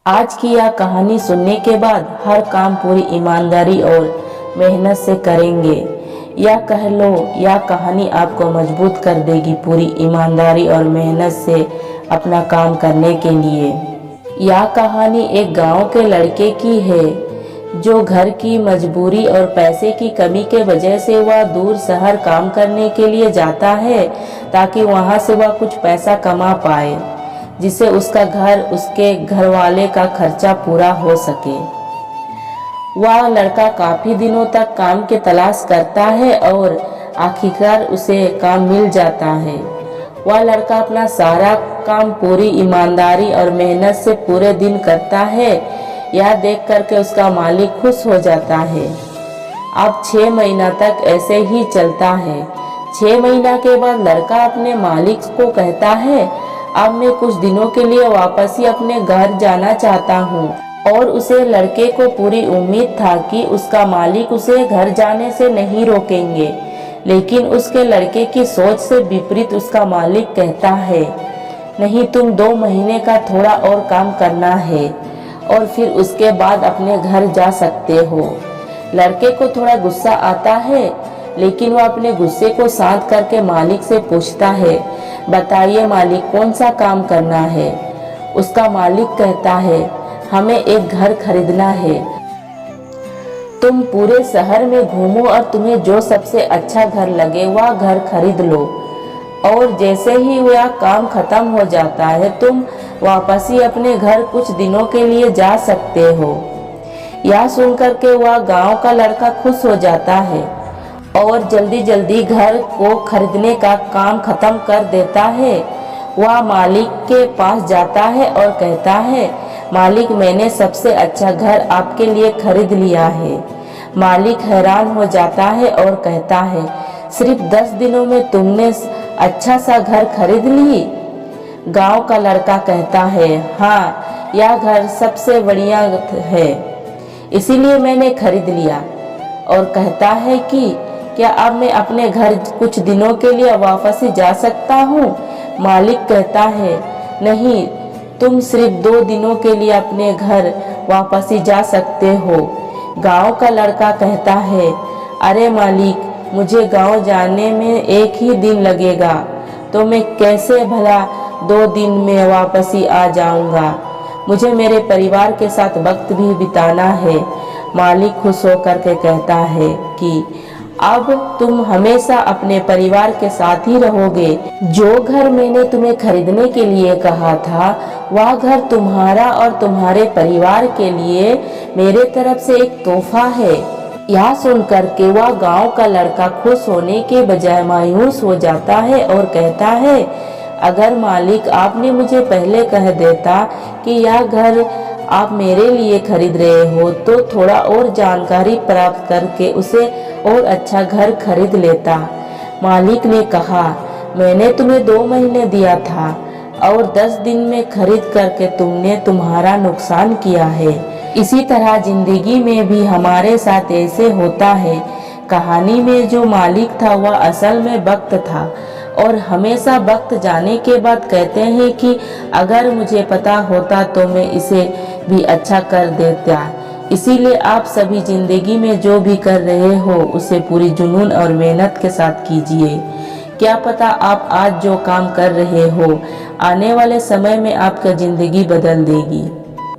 आज की यह कहानी सुनने के बाद हर काम पूरी ईमानदारी और मेहनत से करेंगे। या कह लो, यह कहानी आपको मजबूत कर देगी पूरी ईमानदारी और मेहनत से अपना काम करने के लिए। यह कहानी एक गांव के लड़के की है जो घर की मजबूरी और पैसे की कमी के वजह से वह दूर शहर काम करने के लिए जाता है ताकि वहां से वह कुछ पैसा कमा पाए, जिससे उसका घर, उसके घर वाले का खर्चा पूरा हो सके। वह लड़का काफी दिनों तक काम की तलाश करता है और आखिरकार उसे काम मिल जाता है। वह लड़का अपना सारा काम पूरी ईमानदारी और मेहनत से पूरे दिन करता है। यह देख करके उसका मालिक खुश हो जाता है। अब 6 महीना तक ऐसे ही चलता है। 6 महीना के बाद लड़का अपने मालिक को कहता है, अब मैं कुछ दिनों के लिए वापस ही अपने घर जाना चाहता हूँ। और उसे लड़के को पूरी उम्मीद था कि उसका मालिक उसे घर जाने से नहीं रोकेंगे, लेकिन उसके लड़के की सोच से विपरीत उसका मालिक कहता है, नहीं, तुम 2 महीने का थोड़ा और काम करना है और फिर उसके बाद अपने घर जा सकते हो। लड़के को थोड़ा गुस्सा आता है, लेकिन वह अपने गुस्से को शांत करके मालिक से पूछता है, बताइए मालिक, कौन सा काम करना है। उसका मालिक कहता है, हमें एक घर खरीदना है। तुम पूरे शहर में घूमो और तुम्हें जो सबसे अच्छा घर लगे वह घर खरीद लो, और जैसे ही वह काम खत्म हो जाता है तुम वापस ही अपने घर कुछ दिनों के लिए जा सकते हो। यह सुनकर के वह गांव का लड़का खुश हो जाता है और जल्दी जल्दी घर को खरीदने का काम खत्म कर देता है। वह मालिक के पास जाता है और कहता है, मालिक, मैंने सबसे अच्छा घर आपके लिए खरीद लिया है। मालिक हैरान हो जाता है और कहता है, सिर्फ 10 दिनों में तुमने अच्छा सा घर खरीद ली? गांव का लड़का कहता है, हाँ, यह घर सबसे बढ़िया है, इसीलिए मैंने खरीद लिया। और कहता है कि क्या अब मैं अपने घर कुछ दिनों के लिए वापस ही जा सकता हूँ? मालिक कहता है, नहीं, तुम सिर्फ 2 दिनों के लिए अपने घर वापस ही जा सकते हो। गांव का लड़का कहता है, अरे मालिक, मुझे गांव जाने में 1 ही दिन लगेगा, तो मैं कैसे भला 2 दिन में वापस ही आ जाऊंगा? मुझे मेरे परिवार के साथ वक्त भी बिताना है। मालिक खुश होकर के कहता है कि अब तुम हमेशा अपने परिवार के साथ ही रहोगे। जो घर मैंने तुम्हें खरीदने के लिए कहा था, वह घर तुम्हारा और तुम्हारे परिवार के लिए मेरे तरफ से एक तोहफा है। यह सुनकर के वह गांव का लड़का खुश होने के बजाय मायूस हो जाता है और कहता है, अगर मालिक आपने मुझे पहले कह देता कि यह घर आप मेरे लिए खरीद रहे हो, तो थोड़ा और जानकारी प्राप्त करके उसे और अच्छा घर खरीद लेता। मालिक ने कहा, मैंने तुम्हें 2 महीने दिया था और 10 दिन में खरीद करके तुमने तुम्हारा नुकसान किया है। इसी तरह जिंदगी में भी हमारे साथ ऐसे होता है। कहानी में जो मालिक था वह असल में वक्त था, और हमेशा वक्त जाने के बाद कहते हैं कि अगर मुझे पता होता तो मैं इसे भी अच्छा कर देता। इसीलिए आप सभी जिंदगी में जो भी कर रहे हो उसे पूरी जुनून और मेहनत के साथ कीजिए। क्या पता आप आज जो काम कर रहे हो आने वाले समय में आपका जिंदगी बदल देगी।